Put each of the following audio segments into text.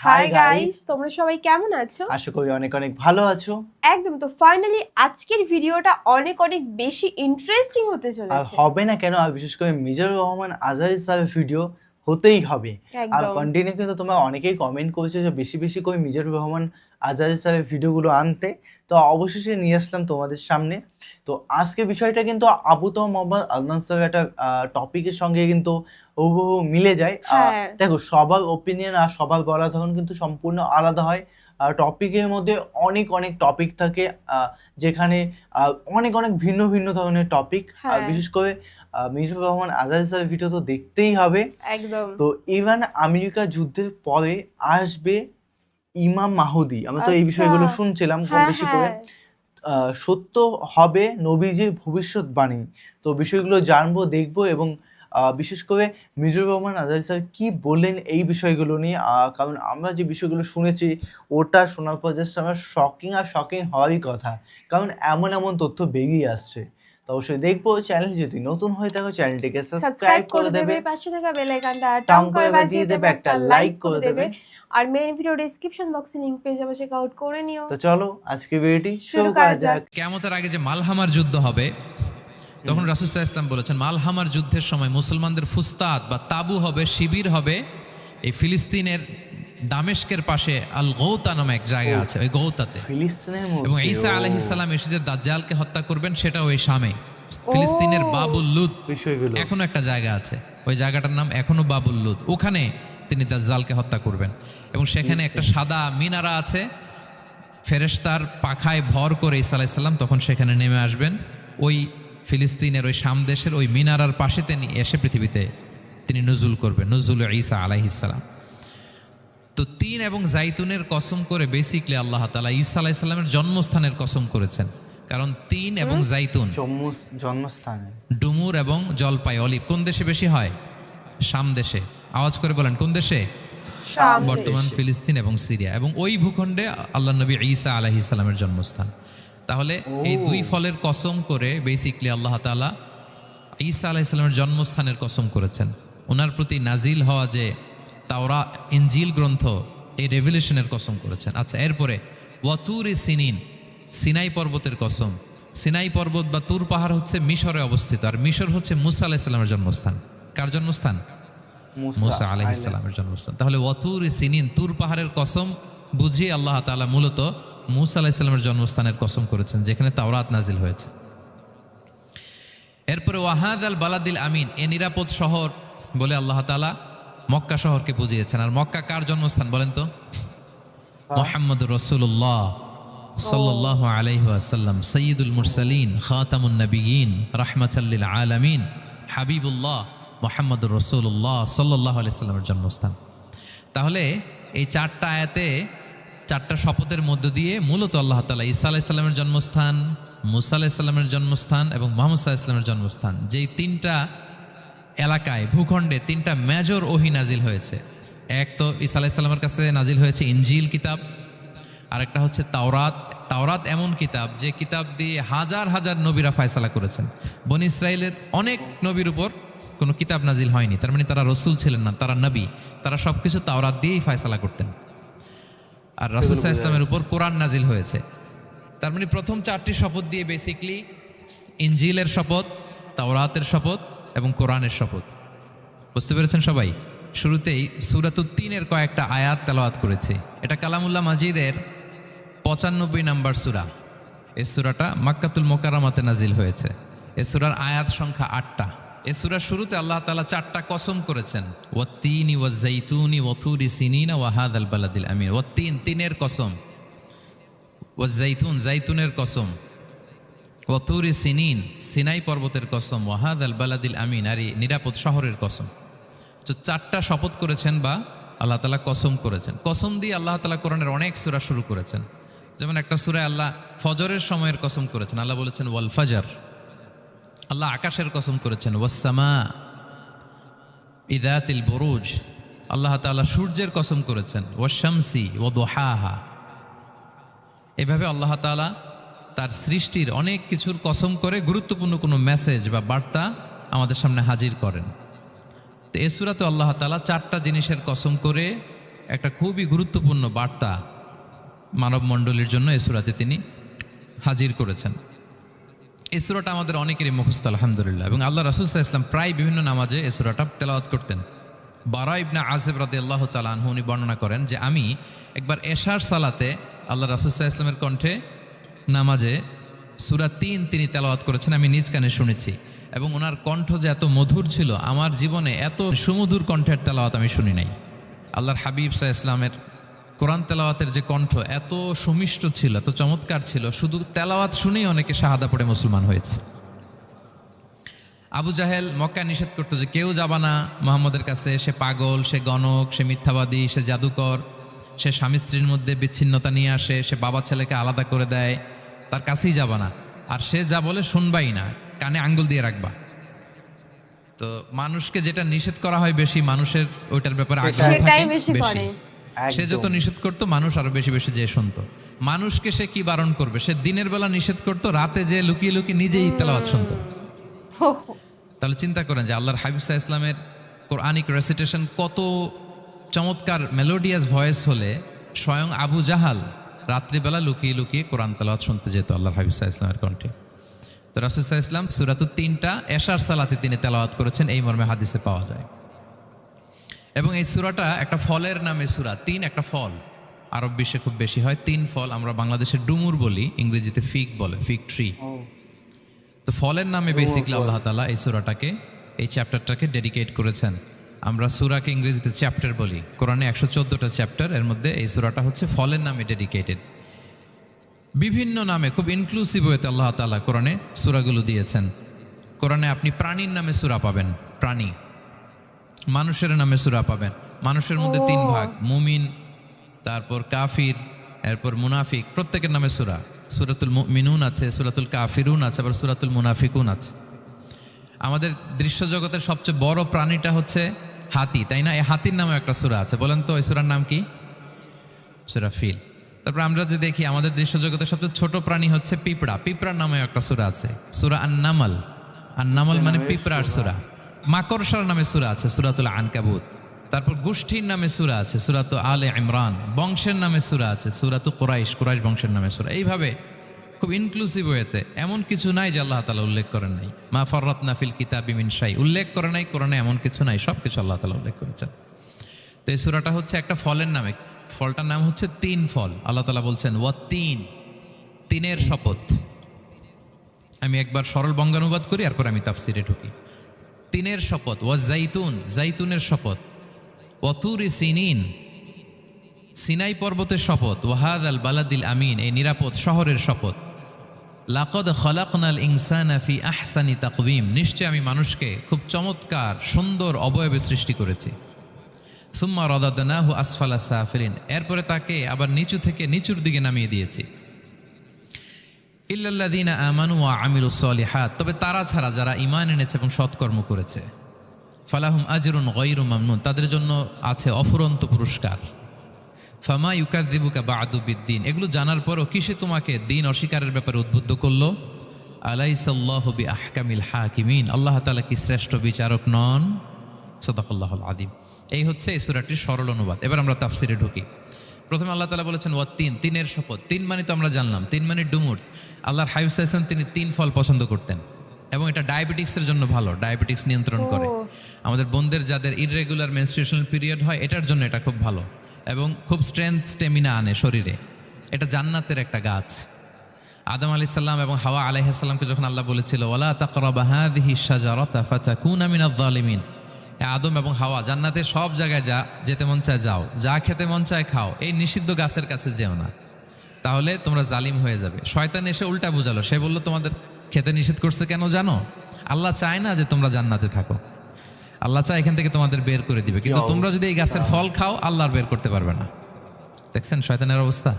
Hi guys, তোমরা সবাই কেমন আছো? আশা করি অনেক অনেক ভালো আছো। একদম। তো ফাইনালি আজকের ভিডিওটা অনেক অনেক বেশি ইন্টারেস্টিং হতে আর চলেছে। হবে না কেন, আর বিশেষ করে মিজানুর রহমান আজহার স্যারের ভিডিও হতেই হবে। আর একদম। কন্টিনিউ কিন্তু তোমরা অনেকেই কমেন্ট করেছো যে বেশি বেশি করে মিজানুর রহমান আজহার স্যারের ভিডিওগুলো আনতে, তো অবশেষে নিয়ে আসলাম তোমাদের সামনে। তো আজকে বিষয়টা কিন্তু আবু তহ মোহাম্মদ আদনান স্যারের একটা টপিকের সঙ্গে কিন্তু হুবহু মিলে যায়। হ্যাঁ, দেখো, সবার ওপিনিয়ন আর সবার বলার ধরন কিন্তু সম্পূর্ণ আলাদা হয়। টপিকের মধ্যে অনেক অনেক টপিক থাকে, যেখানে অনেক অনেক ভিন্ন ভিন্ন ধরনের টপিক। আর হ্যাঁ, বিশেষ করে মিজানুর রহমান আজহার স্যারের ভিডিও তো দেখতেই হবে। একদম। তো ইভেন আমেরিকা যুদ্ধের পরে আসবে ইমাম মাহুদি, আমরা তো এই আচ্ছা। বিষয়গুলো শুনছিলাম কম হ্যাঁ, বেশি করে। হ্যাঁ। সত্য হবে নবীজির ভবিষ্যৎবাণী। তো বিষয়গুলো জানবো, দেখবো এবং বিশেষ করে মিজানুর রহমান আজহার স্যার কী বললেন এই বিষয়গুলো নিয়ে। কারণ আমরা যে বিষয়গুলো শুনেছি, ওটা শোনার পর জাস্ট আমার শকিং হওয়ারই কথা, কারণ এমন এমন তথ্য বেরিয়ে আসছে। তো অবশ্যই দেখবো। চ্যানেল যদি নতুন হয়ে থাকো চ্যানেলটিকে সাবস্ক্রাইব করে দেবে, পাশে থাকা বেল আইকনটা টং টং করে করে বাজিয়ে দেবে, একটা লাইক করে দেবে। দেবে। আর মেইন ভিডিও ডেসক্রিপশন বক্সে লিংক পেয়ে যাবে, চেক আউট করে নিও। তো চলো আজকে ভিডিওটি শুরু শুরু করা করা যাক। যাক। কিয়ামতের আগে যে মালহামার যুদ্ধ হবে, তখন রাসূল সাল্লাল্লাহু আলাইহি ওয়াসাল্লাম বলেছেন মালহামার যুদ্ধের সময় মুসলমানদের ফুস্তাদ বা তাবু হবে, শিবির হবে এই ফিলিস্তিনের দামেস্কের পাশে আল গৌতা নামে এক জায়গা আছে, ওই গৌতাতে। ফিলিস্তিনের এবং মধ্যে ঈসা আলাইহিস সালাম এসে যে দাজ্জালকে হত্যা করবেন সেটাও ওই শামে। ফিলিস্তিনের বাবুল লুদ বিষয়গুলো এখনো একটা জায়গা আছে, ওই জায়গাটার নাম এখনো বাবুল লুদ। ওখানে তিনি দাজ্জালকে হত্যা করবেন এবং সেখানে একটা সাদা মিনারা আছে। ফেরেশতার পাখায় ভর করে ঈসা আলাইহিস সালাম তখন সেখানে নেমে আসবেন। ওই ফিলিস্তিনের ওই শাম দেশের ওই মিনারার পাশে তিনি এসে পৃথিবীতে তিনি নজুল করবেন, নজুল ঈসা আলাইহিস সালাম। তো তিন এবং জাইতুনের কসম করে বেসিকলি আল্লাহ তাআলা ঈসা আলাইহিস সালামের জন্মস্থানের কসম করেছেন। কারণ তিন এবং জাইতুন, জন্মস্থানে ডুমুর এবং জলপাই অলিভ কোন দেশে বেশি হয়? শাম দেশে। আওয়াজ করে বলেন কোন দেশে? শাম দেশ। বর্তমান ফিলিস্তিন এবং সিরিয়া, এবং ওই ভূখণ্ডে আল্লাহ নবী ঈসা আলাইহিস সালামের জন্মস্থান। তাহলে এই দুই ফলের কসম করে বেসিকলি আল্লাহ তাআলা ঈসা আলাইহিস সালামের জন্মস্থানের কসম করেছেন। ওনার প্রতি নাজিল হওয়া যে তাওরাত ইনজিল গ্রন্থ, এই রেভেলেশনের কসম করেছেন। আচ্ছা, এরপরে ওয়াতুরি সিনিন, সিনাই পর্বতের কসম। সিনাই পর্বত বা তুর পাহাড় হচ্ছে মিশরে অবস্থিত, আর মিশর হচ্ছে মুসা আলাইহিস সালামের জন্মস্থান। কার জন্মস্থান? মুসা আলাইহিস সালামের জন্মস্থান। তাহলে ওয়াতুরি সিনিন, তুর পাহাড়ের কসম বুঝিয়ে আল্লাহ তাআলা মূলত মুসা আলাইহিস সালামের জন্মস্থানের কসম করেছেন, যেখানে তাওরাত নাজিল হয়েছে। এরপরে ওয়াহাদ আল বালাদিল আমিন, এ নিরাপদ শহর বলে আল্লাহ তাআলা মক্কা শহরকে বুঝিয়েছেন। আর মক্কা কার জন্মস্থান বলেন তো? মুহাম্মদুর রাসূলুল্লাহ সাল্লাল্লাহু আলাইহি ওয়াসাল্লাম, সাইয়্যিদুল মুরসালিন, খাতামুন নবিয়্যিন, রাহমাতাল লিল আলামিন, হাবিবুল্লাহ মুহাম্মদুর রাসূলুল্লাহ সাল্লাল্লাহু আলাইহি ওয়াসাল্লামের জন্মস্থান। তাহলে এই চারটা আয়াতে চারটা শপথের মধ্য দিয়ে মূলত আল্লাহ তাআলা ঈসা আলাইহিস সালামের জন্মস্থান, মুসা আলাইহিস সালামের জন্মস্থান এবং মুহাম্মদ সাল্লাল্লাহু আলাইহি ওয়াসাল্লামের জন্মস্থান, যেই তিনটা এলাকায় ভূখণ্ডে তিনটা মেজর ওহী নাজিল হয়েছে। এক তো ঈসা আলাইহিস সালামের কাছে নাজিল হয়েছে ইনজিল কিতাব, আরেকটা হচ্ছে তাওরাত। তাওরাত এমন কিতাব যে কিতাব দিয়ে হাজার হাজার নবীরা ফয়সালা করেছেন। বনি ইসরাইলের অনেক নবীর উপর কোনো কিতাব নাজিল হয়নি, তার মানে তারা রসুল ছিলেন না, তারা নবী। তারা সব কিছু তাওরাত দিয়েই ফয়সালা করতেন। আর রাসূল সাল্লাল্লাহু আলাইহি ওয়াসাল্লামের উপর কোরআন নাজিল হয়েছে। তার মানে প্রথম চারটি শপথ দিয়ে বেসিকলি ইনজিলের শপথ, তাওরাতের শপথ এবং কোরআনের শপথ। বুঝতে পেরেছেন সবাই? শুরুতেই সূরাতুত তিনের কয়েকটা আয়াত তেলাওয়াত করেছি। এটা কালামুল্লাহ মাজিদের 95 নাম্বার সূরা। এই সূরাটা মক্কাতুল মুকাররমাতে নাজিল হয়েছে। এই সূরার আয়াত সংখ্যা 8টা। এই সূরার শুরুতে আল্লাহ তাআলা 4টা কসম করেছেন, ওয়াত-তিনি ওয়াজ-জাইতুনি ওয়া-তুরি সিনিনা ওয়া হাযাল বালাদিল আমিন। ওয়াত-তিন, তিনের কসম, ওয়াজ-জাইতুন, জাইতুনের কসম, ওয়াতুরি সিনিন, সিনাই পর্বতের কসম, ওয়াহাদ আল বালাদিল আমিন, আর এই নিরাপদ শহরের কসম। তো চারটা শপথ করেছেন বা আল্লাহ তাআলা কসম করেছেন। কসম দিয়ে আল্লাহ তাআলা কোরআনের অনেক সূরা শুরু করেছেন। যেমন একটা সূরায় আল্লাহ ফজরের সময়ের কসম করেছেন, আল্লাহ বলেছেন ওয়াল ফাজর। আল্লাহ আকাশের কসম করেছেন ওয়াস-সামা ইযাতিল বুরুজ। আল্লাহ তাআলা সূর্যের কসম করেছেন ওয়াশ-শামসি ওয়া দুহাহা। এভাবে আল্লাহ তাআলা তার সৃষ্টির অনেক কিছুর কসম করে গুরুত্বপূর্ণ কোনো মেসেজ বা বার্তা আমাদের সামনে হাজির করেন। তো এই সূরাতে আল্লাহ তাআলা চারটা জিনিসের কসম করে একটা খুবই গুরুত্বপূর্ণ বার্তা মানব মণ্ডলীর জন্য এই সূরাতে তিনি হাজির করেছেন। এই সূরাটা আমাদের অনেকেরই মুখস্থ আলহামদুলিল্লাহ, এবং আল্লাহ রাসূল সাল্লাল্লাহু আলাইহি ওয়াসাল্লাম প্রায় বিভিন্ন নামাজে এই সূরাটা তেলাওয়াত করতেন। বারা ইবনে আযিব রাদিয়াল্লাহু তাআলা আনহু উনি বর্ণনা করেন যে আমি একবার এশার সালাতে আল্লাহ রাসূল সাল্লাল্লাহু আলাইহি ওয়াসাল্লামের কণ্ঠে নামাজে সূরা ৩ তিনি তেলাওয়াত করেছেন, আমি নিজ কানে শুনেছি, এবং ওনার কণ্ঠ যে এত মধুর ছিল, আমার জীবনে এত সুমধুর কণ্ঠের তেলাওয়াত আমি শুনি নাই। আল্লাহর হাবিব সাল্লাল্লাহু আলাইহি ওয়াসাল্লামের কোরআন তেলাওয়াতের যে কণ্ঠ এত সুমিষ্ট ছিল, এত চমৎকার ছিল, শুধু তেলাওয়াত শুনেই অনেকে শাহাদা পড়ে মুসলমান হয়েছে। আবু জাহেল মক্কায় নিষেধ করতো যে কেউ যাবা না মুহাম্মদের কাছে, সে পাগল, সে গণক, সে মিথ্যাবাদী, সে জাদুকর, সে স্বামী স্ত্রীর মধ্যে বিচ্ছিন্নতা নিয়ে আসে, সে বাবা ছেলেকে আলাদা করে দেয়, তার কাছেই যাবা না, আর সে যা বলে শুনবাই না, কানে আঙ্গুল দিয়ে রাখবা। তো মানুষকে যেটা নিষেধ করা হয় বেশি, মানুষের ওইটার ব্যাপারে আগ্রহ সেটাই থাকে বেশি বেশি। করে। সে যত নিষেধ করতো মানুষ আরো বেশি বেশি যে শুনতো। মানুষকে সে কি বারণ করবে, সে দিনের বেলা নিষেধ করতো, রাতে যে লুকিয়ে লুকিয়ে নিজেই তেলাওয়াত শুনতো। তাহলে চিন্তা করেন যে আল্লাহর হাবিব সাল্লাল্লাহু আলাইহি ওয়াসাল্লামের কোরআনিক রেসিটেশন কত চমৎকার মেলোডিয়াস ভয়েস হলে স্বয়ং আবু জাহাল রাত্রিবেলা লুকিয়ে লুকিয়ে কোরআন তেলাওয়াত শুনতে যেত আল্লাহর হাবিব সাল্লাল্লাহু আলাইহি ওয়াসাল্লামের কণ্ঠে। তো রাসূল সাল্লাল্লাহু আলাইহি ওয়াসাল্লাম সূরাতুত ৩টা এশার সালাতে তিনি তেলাওয়াত করেছেন, এই মর্মে হাদিসে পাওয়া যায়। এবং এই সূরাটা একটা ফলের নামে সূরা। ৩ একটা ফল, আরব বিশ্বে খুব বেশি হয় ৩ ফল। আমরা বাংলাদেশে ডুমুর বলি, ইংরেজিতে ফিগ বলে, ফিগ ট্রি। তো ফলের নামে বেসিকলি আল্লাহ তাআলা এই সূরাটাকে, এই চ্যাপ্টারটাকে ডেডিকেট করেছেন। আমরা সূরাকে ইংরেজিতে চ্যাপ্টার বলি। কোরআনে ১১৪টা চ্যাপ্টার, এর মধ্যে এই সূরাটা হচ্ছে ফলের নামে ডেডিকেটেড। বিভিন্ন নামে খুব ইনক্লুসিভ ওয়েতে আল্লাহ তাআলা কোরআনে সূরাগুলো দিয়েছেন। কোরআনে আপনি প্রাণীর নামে সূরা পাবেন, প্রাণী। মানুষের নামে সূরা পাবেন, মানুষের মধ্যে ৩ ভাগ, মুমিন, তারপর কাফির, এরপর মুনাফিক, প্রত্যেকের নামে সূরা। সূরাতুল মুমিনুন আছে, সূরাতুল কাফিরুন আছে, আবার সূরাতুল মুনাফিকুন আছে। আমাদের দৃশ্য জগতের সবচেয়ে বড় প্রাণীটা হচ্ছে হাতি, তাই না? এই হাতির নামে একটা সূরা আছে, বলেন তো এই সূরার নাম কি? সূরা ফিল। তারপর আমরা যে দেখি আমাদের দৃশ্য জগতের সবচেয়ে ছোট প্রাণী হচ্ছে পিঁপড়া, পিঁপড়ার নামে একটা সূরা আছে, সূরা আন-নামল। আন-নামল মানে পিঁপড়ার সূরা। মাকড়সার নামে সূরা আছে, সূরাতুল আনকাবুত। তারপর গোষ্ঠীর নামে সূরা আছে, সূরাতু আলে ইমরান। বংশের নামে সূরা আছে, সূরাতু কুরাইশ, কুরাইশ বংশের নামে সূরা। এইভাবে খুব ইনক্লুসিভ ওয়েতে, এমন কিছু নাই যে আল্লাহ তাআলা উল্লেখ করেন নাই। মা ফাররাতনা ফিল কিতাবি মিন শাই, উল্লেখ করে নাই কোরআনে এমন কিছু নাই, সব কিছু আল্লাহ তাআলা উল্লেখ করেছেন। তো এই সূরাটা হচ্ছে একটা ফলের নামে, ফলটার নাম হচ্ছে ৩ ফল। আল্লাহ তাআলা বলছেন ওয়াত-তিন, তিনের শপথ। আমি একবার সরল বঙ্গানুবাদ করি, এরপর আমি তাফসিরে ঢুকি। তিনের শপথ, ওয়াজ-জাইতুন, জাইতুনের শপথ, ওয়াতুরি সিনিন, সিনাই পর্বতের শপথ, ওয়াহাদাল বালাদিল আমিন, এই নিরাপদ শহরের শপথ, লাকাদ খালাকনাল ইনসানা ফি আহসানি তাকওয়িম, নিশ্চয় আমি মানুষকে খুব চমৎকার সুন্দর অবয়বে সৃষ্টি করেছি। সুম্মা রাদাদনাহু আসফালা সাফিলিন, এরপরে তাকে আবার নিচু থেকে নিচুর দিকে নামিয়ে দিয়েছি। ইল্লাল্লাযীনা আমানু ওয়া আমিলুস সলিহাত, তবে তারা ছাড়া যারা ঈমান এনেছে এবং সৎকর্ম করেছে, ফালাহুম আজরুন গায়রু মামনুন, তাদের জন্য আছে অফুরন্ত পুরস্কার। ফামা ইউকাযযিবুকা বা'দু বিদ্দিন, এগুলো জানার পরও কিসে তোমাকে দিন অস্বীকারের ব্যাপারে উদ্বুদ্ধ করলো? আলাইসাল্লাহু বিআহকামিল হাকিমিন, আল্লাহ তাআলা কি শ্রেষ্ঠ বিচারক নন? সাদাকাল্লাহুল আযীম। এই হচ্ছে এই সূরাটির সরল অনুবাদ। এবার আমরা তাফসিরে ঢুকি। প্রথমে আল্লাহ তাআলা বলেছেন ওয়াত-তিন, তিনের শপথ। ৩ মানে তো আমরা জানলাম, 3 মানে ডুমুর। আল্লাহর হাবিব সাল্লাল্লাহু আলাইহি ওয়াসাল্লাম তিনি 3 ফল পছন্দ করতেন, এবং এটা ডায়াবেটিক্সের জন্য ভালো, ডায়াবেটিক্স নিয়ন্ত্রণ করে। আমাদের বোনদের যাদের ইররেগুলার মেনস্ট্রুয়েশনাল পিরিয়ড হয়, এটার জন্য এটা খুব ভালো, এবং খুব স্ট্রেংথ স্টেমিনা আনে শরীরে। এটা জান্নাতের একটা গাছ। আদম আলাইহিস সালাম এবং হাওয়া আলাইহিস সালামকে যখন আল্লাহ বলেছিল ওয়ালা তাকরাবা হাযিহিশ শাজারাতা ফাতাকুনা মিনায যালিমিন, আদম এবং হাওয়া জান্নাতের সব জায়গায় যেতে মন চায় যাও, যা খেতে মন চায় খাও, এই নিষিদ্ধ গাছের কাছে যেও না, তাহলে তোমরা জালিম হয়ে যাবে। শয়তান এসে উল্টা বুঝালো, সে বলল তোমাদের খেতে নিষেধ করছে কেন জানো? আল্লাহ চায় না যে তোমরা জান্নাতে থাকো, আল্লাহ চায় এখান থেকে তোমাদের বের করে দিবে, কিন্তু তোমরা যদি এই গাছের ফল খাও আল্লাহ আর বের করতে পারবে না। দেখছেন শয়তানের অবস্থা?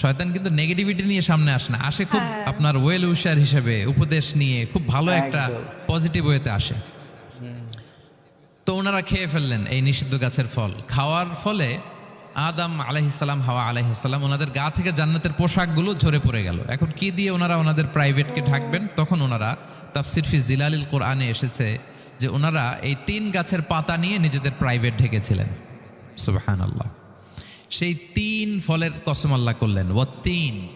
শয়তান কিন্তু নেগেটিভিটি নিয়ে সামনে আসে না, আসে খুব আপনার ওয়েল উইশার হিসেবে, উপদেশ নিয়ে খুব ভালো একটা পজিটিভ ওয়েতে আসে। তো ওনারা খেয়ে ফেললেন এই নিষিদ্ধ গাছের ফল। খাওয়ার ফলে আদম আলাইহিস সালাম, হাওয়া আলাইহিস সালাম, ওনাদের গা থেকে জান্নাতের পোশাকগুলো ঝরে পড়ে গেল। এখন কি দিয়ে ওনারা ওনাদের প্রাইভেটকে ঢাকবেন? তখন ওনারা তাফসির ফি জিলালিল কোরআনে এসেছে যে ওনারা এই 3 গাছের পাতা নিয়ে নিজেদের প্রাইভেট ঢেকেছিলেন। সুবহানাল্লাহ। সেই 3 ফলের কসম আল্লাহ করলেন, ও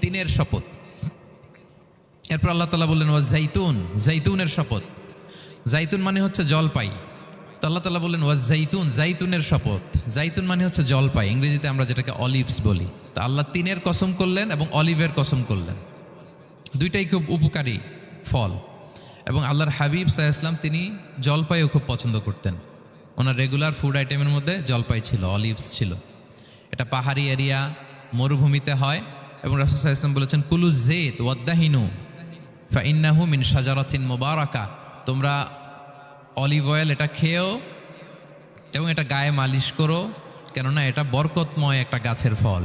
তিনের শপথ। এরপর আল্লাহ তাআলা বললেন ও জাইতুন, জাইতুনের শপথ। জাইতুন মানে হচ্ছে জলপাই। তো আল্লাহ তাআলা বললেন ও জাইতুন, জাইতুনের শপথ। জাইতুন মানে হচ্ছে জলপাই, ইংরেজিতে আমরা যেটাকে অলিভস বলি। তো আল্লাহ 3-এর কসম করলেন এবং অলিভের কসম করলেন। দুইটাই খুব উপকারী ফল। এবং আল্লাহর হাবিব সাল্লাল্লাহু আলাইহি ওয়াসাল্লাম তিনি জলপাইও খুব পছন্দ করতেন। ওনার রেগুলার ফুড আইটেমের মধ্যে জলপাই ছিল, অলিভস ছিল। এটা পাহাড়ি এরিয়া, মরুভূমিতে হয়। এবং রাসূল সাল্লাল্লাহু আলাইহি ওয়াসাল্লাম বলেছেন কুলু যাইত ওয়াদ্দাহিনু ফাইন্নাহু মিন শাজারাতিন মুবারাকা, তোমরা অলিভ অয়েল এটা খেয়েও এবং এটা গায়ে মালিশ করো, কেননা এটা বরকতময় একটা গাছের ফল,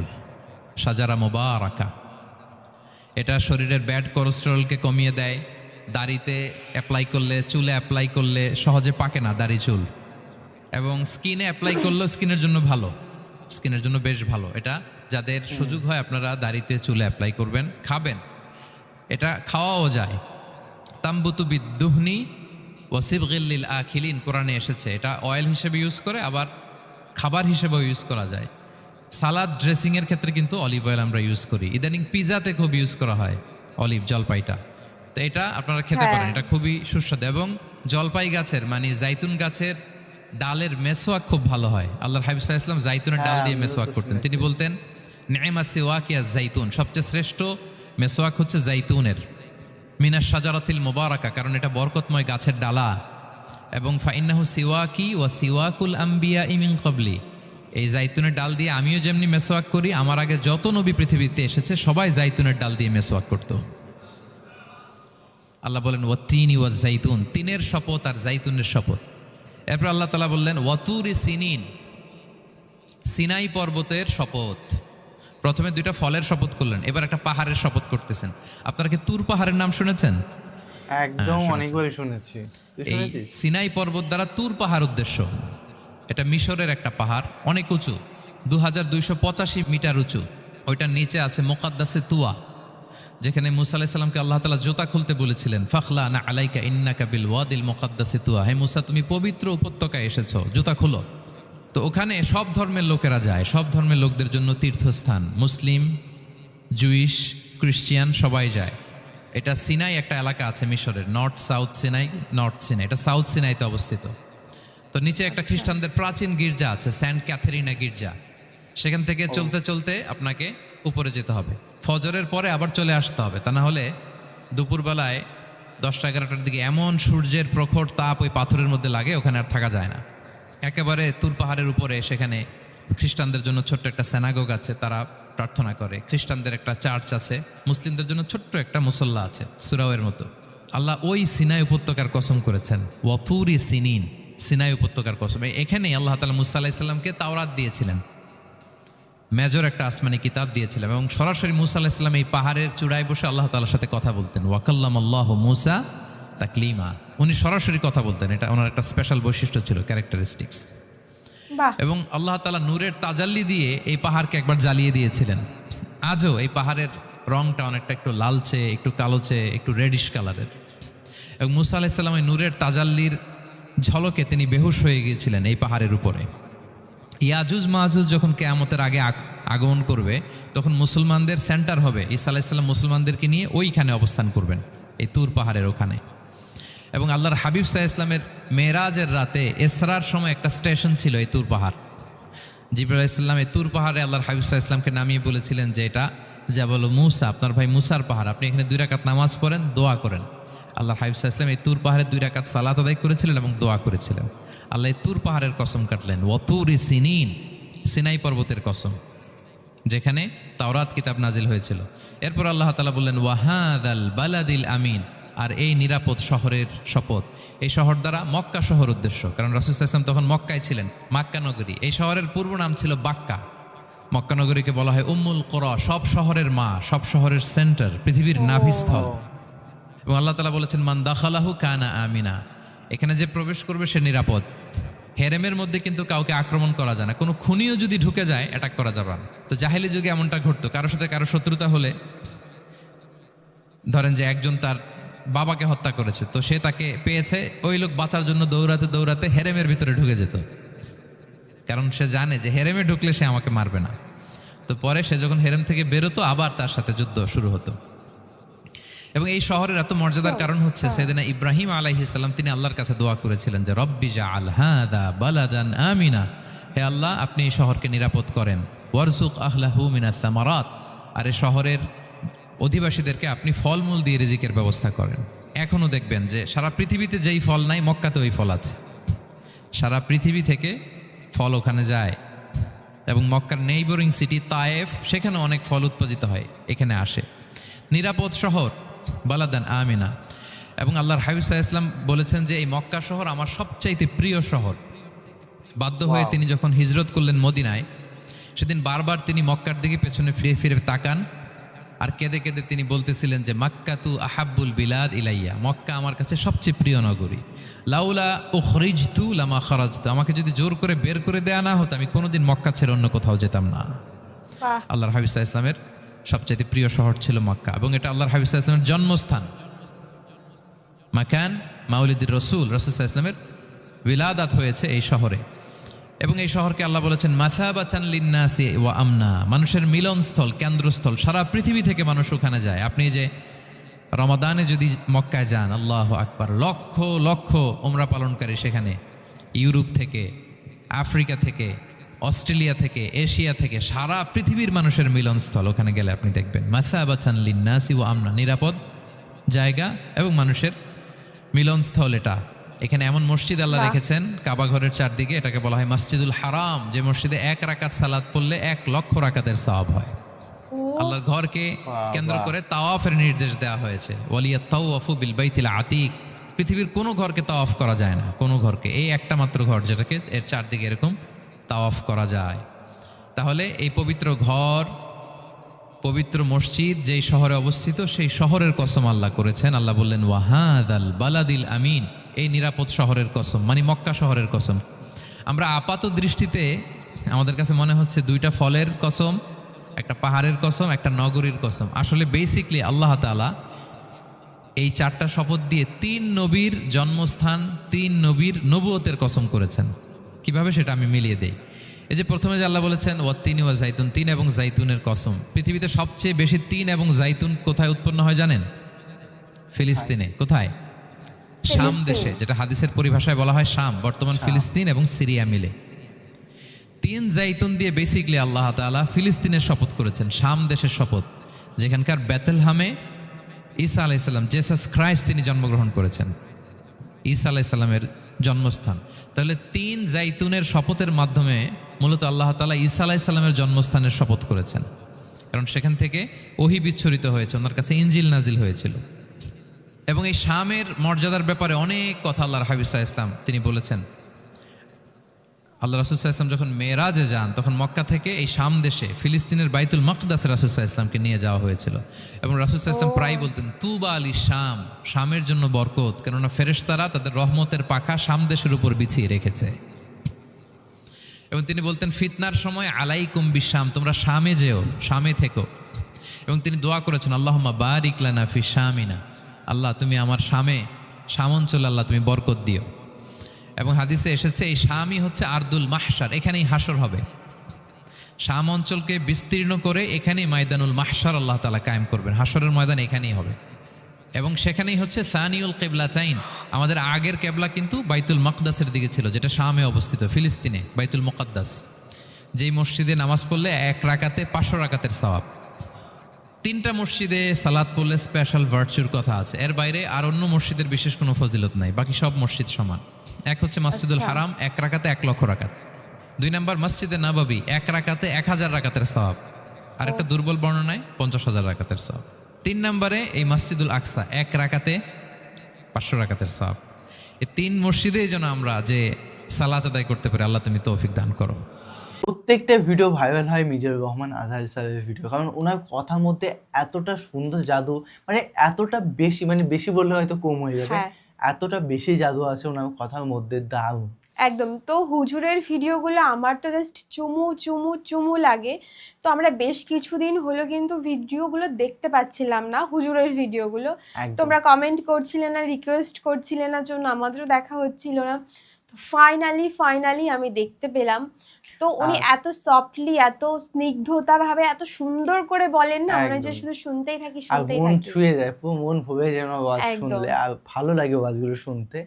শাজারা মুবারাকা। এটা শরীরের ব্যাড কোলেস্টেরলকে কমিয়ে দেয়। দাড়িতে অ্যাপ্লাই করলে, চুলে অ্যাপ্লাই করলে সহজে পাকে না দাড়ি চুল। এবং স্কিনে অ্যাপ্লাই করলেও স্কিনের জন্য ভালো, স্কিনের জন্য বেশ ভালো। এটা যাদের সুযোগ হয় আপনারা দাড়িতে চুলে অ্যাপ্লাই করবেন, খাবেন। এটা খাওয়াও যায়। তাম্বুতু বিদ্দুহনি ওয়াসিবগিল লিল আখিলিন, কোরআনে এসেছে। এটা অয়েল হিসেবে ইউজ করে, আবার খাবার হিসেবেও ইউজ করা যায়। সালাদ ড্রেসিংয়ের ক্ষেত্রে কিন্তু অলিভ অয়েল আমরা ইউজ করি। ইদানিং পিজাতে খুব ইউজ করা হয় অলিভ, জলপাইটা। তো এটা আপনারা খেতে পারেন, এটা খুবই সুস্বাদু। এবং জলপাই গাছের মানে জাইতুন গাছের ডালের মেসোয়াক খুব ভালো হয়। আল্লাহর হাবিব সাল্লাল্লাহু আলাইহি ওয়াসাল্লাম জাইতুনের ডাল দিয়ে মেসোয়াক করতেন। তিনি বলতেন নি'মা সিওয়াকিয়া জাইতুন, সবচেয়ে শ্রেষ্ঠ মেসোয়াক হচ্ছে জাইতুনের। মিনাশ শাজারাতিল মুবারাকা, কারণ এটা বরকতময় গাছের ডালা। এবং ফাইন্নাহু সিওয়াকি ওয়া সিওয়াকুল আম্বিয়া মিন ক্বাবলি, এই জাইতুনের ডাল দিয়ে আমিও যেমনি মেসোয়াক করি, আমার আগে যত নবী পৃথিবীতে এসেছে সবাই জাইতুনের ডাল দিয়ে মেসোয়াক করত। আল্লাহ বলেন ওয়াতিনি ওয়াজ জাইতুন, তিনের শপথ আর জাইতুনের শপথ। এরপর আল্লাহ তাআলা বললেন ওয়াতুরি সিনিন, সিনাই পর্বতের শপথ। প্রথমে 2টা ফলের শপথ করলেন, এবার একটা পাহাড়ের শপথ করতেছেন। আপনারা কি তুর পাহাড়ের নাম শুনেছেন? একদম, অনেকবার শুনেছি। এই সিনাই পর্বত দ্বারা তুর পাহাড় উদ্দেশ্য। এটা মিশরের একটা পাহাড়, অনেক উঁচু, 2285 মিটার উঁচু। ওইটার নিচে আছে মুকাদ্দাসে তুয়া, যেখানে মুসা আলাইহিস সালামকে আল্লাহ তাআলা জুতা খুলতে বলেছিলেন, ফাখলা না আলাইকা ইন্নাকা বিল ওয়াদিল মুকাদ্দাসে তুয়া, হে মুসা তুমি পবিত্র উপত্যকায় এসেছো, জুতা খুলো। তো ওখানে সব ধর্মের লোকেরা যায়, সব ধর্মের লোকদের জন্য তীর্থস্থান। মুসলিম, জুইশ, খ্রিস্টিয়ান সবাই যায়। এটা সিনাই একটা এলাকা আছে মিশরের, north south Sinai, north Sinai, এটা সাউথ সিনাইতে অবস্থিত। তো নিচে একটা খ্রিস্টানদের প্রাচীন গির্জা আছে, সেন্ট ক্যাথেরিনা গির্জা। সেখান থেকে চলতে চলতে আপনাকে উপরে যেতে হবে, ফজরের পরে আবার চলে আসতে হবে, তা না হলে দুপুরবেলায় 10টা-11টার দিকে এমন সূর্যের প্রখর তাপ ওই পাথরের মধ্যে লাগে, ওখানে আর থাকা যায় না। একেবারে তুর পাহাড়ের উপরে সেখানে খ্রিস্টানদের জন্য ছোট্ট একটা সিনাগোগ আছে, তারা প্রার্থনা করে। খ্রিস্টানদের একটা চার্চ আছে, মুসলিমদের জন্য ছোট্ট একটা মুসল্লা আছে সুরাওয়ের মতো। আল্লাহ ওই সিনাই উপত্যকার কসম করেছেন, ওয়াতুরি সিনিন, সিনাই উপত্যকার কসম। এখানেই আল্লাহ তাআলা মুসা আলাইহিস সালামকে তাওরাত দিয়েছিলেন, মেজর একটা আসমানি কিতাব দিয়েছিলেন। এবং সরাসরি মুসা আলাইহিস সালাম এই পাহাড়ের চূড়ায় বসে আল্লাহ তাআলার সাথে কথা বলতেন। ওয়াকাল্লামাল্লাহু মুসা তাকলিমা, উনি সরাসরি কথা বলতেন, এটা ওনার একটা স্পেশাল বৈশিষ্ট্য ছিল, ক্যারেক্টারিস্টিক্স। বাহ, এবং আল্লাহ তাআলা নূরের তাজাল্লি দিয়ে এই পাহাড়কে একবার জ্বালিয়ে দিয়েছিলেন। আজও এই পাহাড়ের রংটা অনেকটা একটু লালচে, একটু কালোচে, একটু রেডিশ কালারের। এবং মুসা আলাইহিস সালাম এই নূরের তাজাল্লির ঝলকে তিনি বেহুশ হয়ে গিয়েছিলেন এই পাহাড়ের উপরে। ইয়াজুজ মাহাজুজ যখন কিয়ামতের আগে আগমন করবে, তখন মুসলমানদের সেন্টার হবে। ঈসা আলাইহিস সালাম মুসলমানদেরকে নিয়ে ওইখানে অবস্থান করবেন, এই তুর পাহাড়ের ওখানে। এবং আল্লাহর হাবিব সাল্লাল্লাহু আলাইহি ওয়াসাল্লামের মেরাজের রাতে ইসরার সময় একটা স্টেশন ছিল এই তুর পাহাড়। জিবরাইল আলাইহিস সালাম এই তুর পাহাড়ে আল্লাহর হাবিব সাল্লাল্লাহু আলাইহি ওয়াসাল্লামকে নামিয়ে বলেছিলেন যে এটা জাবাল মুসা, আপনার ভাই মুসার পাহাড়, আপনি এখানে 2 রাকাত নামাজ পড়েন, দোয়া করেন। আল্লাহর হাবিব সাল্লাল্লাহু আলাইহি ওয়াসাল্লাম এই তুর পাহাড়ে 2 রাকাত সালাত আদায় করেছিলেন এবং দোয়া করেছিলেন। আল্লাহ এই তুর পাহাড়ের কসম কাটলেন, ওয়াতুরি সিনিন, সিনাই পর্বতের কসম, যেখানে তাওরাত কিতাব নাজিল হয়েছিল। এরপর আল্লাহ তাআলা বললেন ওয়াহাদাল বালাদিল আমিন, আর এই নিরাপদ শহরের শপথ। এই শহর দ্বারা মক্কা শহর উদ্দেশ্য, কারণ রাসূল সাল্লাল্লাহু আলাইহি ওয়াসাল্লাম তখন মক্কায় ছিলেন, মক্কা নগরী। এই শহরের পূর্ব নাম ছিল বাক্কা। মক্কা নগরীকে বলা হয় উম্মুল কুরা, সব শহরের মা, সব শহরের সেন্টার, পৃথিবীর নাভিস্থল। এবং আল্লাহ তাআলা বলেছেন মান দাখালাহু কানা আমিনা, এখানে যে প্রবেশ করবে সে নিরাপদ। হেরেমের মধ্যে কিন্তু কাউকে আক্রমণ করা যায় না, কোনো খুনিও যদি ঢুকে যায় অ্যাটাক করা যাবে না। তো জাহেলি যুগে এমনটা ঘটতো, কারোর সাথে কারো শত্রুতা হলে, ধরেন যে একজন তার বাবাকে হত্যা করেছে, তো সে তাকে পেয়েছে, ওই লোক বাঁচার জন্য দৌড়াতে দৌড়াতে হেরেমের ভিতরে ঢুকে যেত, কারণ সে জানে যে হেরেমে ঢুকলে সে আমাকে মারবে না। তো পরে সে যখন হেরেম থেকে বেরোতো আবার তার সাথে যুদ্ধ শুরু হতো। এবং এই শহরের এত মর্যাদার কারণ হচ্ছে সেদিনা ইব্রাহিম আলাইহিস সালাম তিনি আল্লাহর কাছে দোয়া করেছিলেন যে রব্বি জাআল হাযা বালাদান আমিনা, হে আল্লাহ আপনি এই শহরকে নিরাপদ করেন, ওয়ারযুক আহলাহু মিনাস সামারাত, আর এই শহরের অধিবাসীদেরকে আপনি ফলমূল দিয়ে রিজিকের ব্যবস্থা করেন। এখনও দেখবেন যে সারা পৃথিবীতে যেই ফল নাই মক্কাতে ওই ফল আছে, সারা পৃথিবী থেকে ফল ওখানে যায়। এবং মক্কার নেইবরিং সিটি তায়েফ, সেখানে অনেক ফল উৎপাদিত হয়, এখানে আসে। নিরাপদ শহর বালাদান আমিনা। এবং আল্লাহর হাবিব সাল্লাল্লাহু আলাইহি ওয়াসাল্লাম বলেছেন যে এই মক্কা শহর আমার সবচাইতে প্রিয় শহর। বাধ্য হয়ে তিনি যখন হিজরত করলেন মদিনায়, সেদিন বারবার তিনি মক্কার দিকে পেছনে ফিরে ফিরে তাকান আর কেঁদে কেঁদে তিনি বলতেছিলেন যে মাক্কাতু আহাব্বুল বিলাদ ইলাইয়া, মক্কা আমার কাছে সবচেয়ে প্রিয় নগরী। লাউলা উখরিজতু লামা খারাজতু, আমাকে যদি জোর করে বের করে দেয়া না হতো আমি কোনোদিন মক্কা ছেড়ে অন্য কোথাও যেতাম না। আল্লাহর হাবিব সাল্লাল্লাহু আলাইহি ওয়াসাল্লামের সবচেয়ে প্রিয় শহর ছিল মক্কা, এবং এটা আল্লাহর হাবিব সাল্লাল্লাহু আলাইহি ওয়াসাল্লামের জন্মস্থান, মাকান মাউলিদির রাসূল সাল্লাল্লাহু আলাইহি ওয়াসাল্লামের বিলাদাত হয়েছে এই শহরে। এবং এই শহরকে আল্লাহ বলেছেন মাসাবাতান লিন্নাসি ওয়া আমনা, মানুষের মিলনস্থল, কেন্দ্রস্থল, সারা পৃথিবী থেকে মানুষ ওখানে যায়। আপনি যে রমাদানে যদি মক্কায় যান, আল্লাহু আকবার, লক্ষ লক্ষ উমরা পালনকারী সেখানে, ইউরোপ থেকে, আফ্রিকা থেকে, অস্ট্রেলিয়া থেকে, এশিয়া থেকে, সারা পৃথিবীর মানুষের মিলনস্থল। ওখানে গেলে আপনি দেখবেন মাসাবাতান লিন্নাসি ওয়া আমনা, নিরাপদ জায়গা এবং মানুষের মিলনস্থল। এটা এখানে এমন মসজিদ আল্লাহ রেখেছেন কাবা ঘরের চারদিকে, এটাকে বলা হয় মসজিদুল হারাম, যে মসজিদে 1 রাকাত সালাত পড়লে 1 লক্ষ রাকাতের সওয়াব হয়। আল্লাহর ঘরকে কেন্দ্র করে তাওয়াফের নির্দেশ দেওয়া হয়েছে, ওয়ালিয়া তাওয়াফু বিল বাইতিল আতিক, পৃথিবীর কোনো ঘরকে তাওয়াফ করা যায় না, কোনো ঘরকে, এই একটা মাত্র ঘর যেটাকে এর চারদিকে এরকম তাওয়াফ করা যায়। তাহলে এই পবিত্র ঘর, পবিত্র মসজিদ যেই শহরে অবস্থিত, সেই শহরের কসম আল্লাহ করেছেন। আল্লাহ বললেন ওয়াহাদাল বালাদিল আমিন, এই নিরাপদ শহরের কসম, মানে মক্কা শহরের কসম। আমরা আপাত দৃষ্টিতে আমাদের কাছে মনে হচ্ছে দুইটা ফলের কসম, একটা পাহাড়ের কসম, একটা নগরীর কসম। আসলে বেসিকলি আল্লাহ তাআলা এই 4টা শপথ দিয়ে 3 নবীর জন্মস্থান, 3 নবীর নবুয়তের কসম করেছেন। কিভাবে সেটা আমি মিলিয়ে দেই। এই যে প্রথমে যে আল্লাহ বলেছেন ওয়াত্তিনি ওয়া জাইতুন, 3 এবং জাইতুনের কসম। পৃথিবীতে সবচেয়ে বেশি 3 এবং জাইতুন কোথায় উৎপন্ন হয় জানেন? ফিলিস্তিনে। কোথায়? শাম দেশে, যেটা হাদিসের পরিভাষায় বলা হয় শাম, বর্তমান ফিলিস্তিন এবং সিরিয়া মিলে। 3 জাইতুন দিয়ে বেসিকলি আল্লাহ তাআলা ফিলিস্তিনের শপথ করেছেন, শাম দেশের শপথ, যেখানকার বেথলহামে ঈসা আলাইহিস সালাম, জেসাস ক্রাইস্ট, তিনি জন্মগ্রহণ করেছেন, ঈসা আলাইহিস সালামের জন্মস্থান। তাহলে 3 জাইতুনের শপথের মাধ্যমে মূলত আল্লাহ তাআলা ঈসা আলাইহিস সালামের জন্মস্থানের শপথ করেছেন, কারণ সেখান থেকে ওহী বিচ্ছুরিত হয়েছে, ওনার কাছে ইনজিল নাজিল হয়েছিল। এবং এই শামের মর্যাদার ব্যাপারে অনেক কথা আল্লাহর হাবিব সাল্লাল্লাহু আলাইহি ওয়াসাল্লাম তিনি বলেছেন। আল্লাহ রাসূল সাল্লাল্লাহু আলাইহি ওয়াসাল্লাম যখন মেরাজে যান, তখন মক্কা থেকে এই শাম দেশে ফিলিস্তিনের বাইতুল মাকদাসে রাসূল সাল্লাল্লাহু আলাইহি ওয়াসাল্লামকে নিয়ে যাওয়া হয়েছিল। এবং রাসূল সাল্লাল্লাহু আলাইহি ওয়াসাল্লাম প্রায় বলতেন তুবা আলি শাম, শামের জন্য বরকত, কেননা ফেরেশতারা তাদের রহমতের পাখা শাম দেশের উপর বিছিয়ে রেখেছে। এবং তিনি বলতেন ফিতনার সময় আলাইকুম বিশাম, তোমরা শামে যেও, শামে থেকো। এবং তিনি দোয়া করেছেন আল্লাহুম্মা বারিক লানা ফি শামিনা, আল্লাহ তুমি আমার শাম অঞ্চলে আল্লাহ তুমি বরকত দিও। এবং হাদিসে এসেছে এই শামই হচ্ছে আরদুল মাহশার, এখানেই হাসর হবে। শাম অঞ্চলকে বিস্তীর্ণ করে এখানেই ময়দানুল মাহশার আল্লাহ তাআলা কায়েম করবেন, হাসরের ময়দান এখানেই হবে। এবং সেখানেই হচ্ছে সানিউল কিবলাতাইন, আমাদের আগের কেবলা কিন্তু বাইতুল মাকদাসের দিকে ছিল, যেটা শামে অবস্থিত, ফিলিস্তিনে বাইতুল মুকাদ্দাস, যেই মসজিদে নামাজ পড়লে 1 রাকাতে 500 রাকাতের সওয়াব। 3টা মসজিদে সালাত পড়লে স্পেশাল ভার্চুর কথা আছে, এর বাইরে আর অন্য মসজিদের বিশেষ কোনো ফজিলত নাই, বাকি সব মসজিদ সমান। এক হচ্ছে মসজিদুল হারাম, 1 রাকাতে 1 লক্ষ রাকাত। 2 নম্বর মসজিদে নববী, 1 রাকাতে 1000 রাকাতের সওয়াব, আর একটা দুর্বল বর্ণনায় 50,000 রাকাতের সওয়াব। 3 নম্বরে এই মসজিদুল আকসা, 1 রাকাতে 500 রাকাতের সওয়াব। এই 3 মসজিদেই যেন আমরা যে সালাত আদায় করতে পারি, আল্লাহ তুমি তৌফিক দান করো। প্রত্যেকটা ভিডিও ভাইরাল হয় মিজানুর রহমান আজহারী স্যারের ভিডিও, কারণ ওনার কথার মধ্যে এতটা সুন্দর জাদু, মানে এতটা বেশি, মানে বেশি বললে হয়তো কম হয়ে যাবে, এতটা বেশি জাদু আছে ওনার কথার মধ্যে, দারুণ একদম। তো হুজুরের ভিডিওগুলো আমার তো জাস্ট চুমু চুমু চুমু লাগে। তো আমরা বেশ কিছুদিন হলো কিন্তু ভিডিওগুলো দেখতে পাচ্ছিলাম না, হুজুরের ভিডিওগুলো। একদম। তোমরা কমেন্ট করছিলে না, রিকোয়েস্ট করছিলে না, জন্য আমাদেরও দেখা হচ্ছিল না। তো ফাইনালি আমি দেখতে পেলাম। তো উনি আর এত সফটলি, এত স্নিগ্ধতা ভাবে, এত সুন্দর করে বলেন না, মনে হয় যে একদম। শুধু শুনতেই থাকি, আর শুনতেই মন থাকি। ছুঁয়ে যায়, পুরো মন ভরে যেন ওয়াজ একদম। শুনলে, আর ভালো লাগে ওয়াজগুলো শুনতে।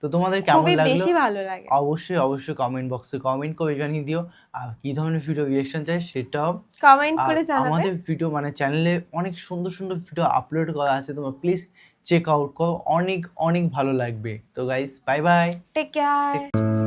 তো তোমাদের কেমন খুবই লাগলো বেশি ভালো লাগে। অবশ্যই কমেন্ট বক্সে কমেন্ট করে জানিয়ে দিও। আর কি ধরনের ভিডিও রিঅ্যাকশন চাই সেটাও। কমেন্ট আর করে জানাবে। আমাদের ভিডিও মানে চ্যানেলে অনেক সুন্দর ভিডিও আপলোড করা আছে, তোমরা প্লিজ চেক আউট করো, অনেক ভালো লাগবে। তো guys bye bye. Take care.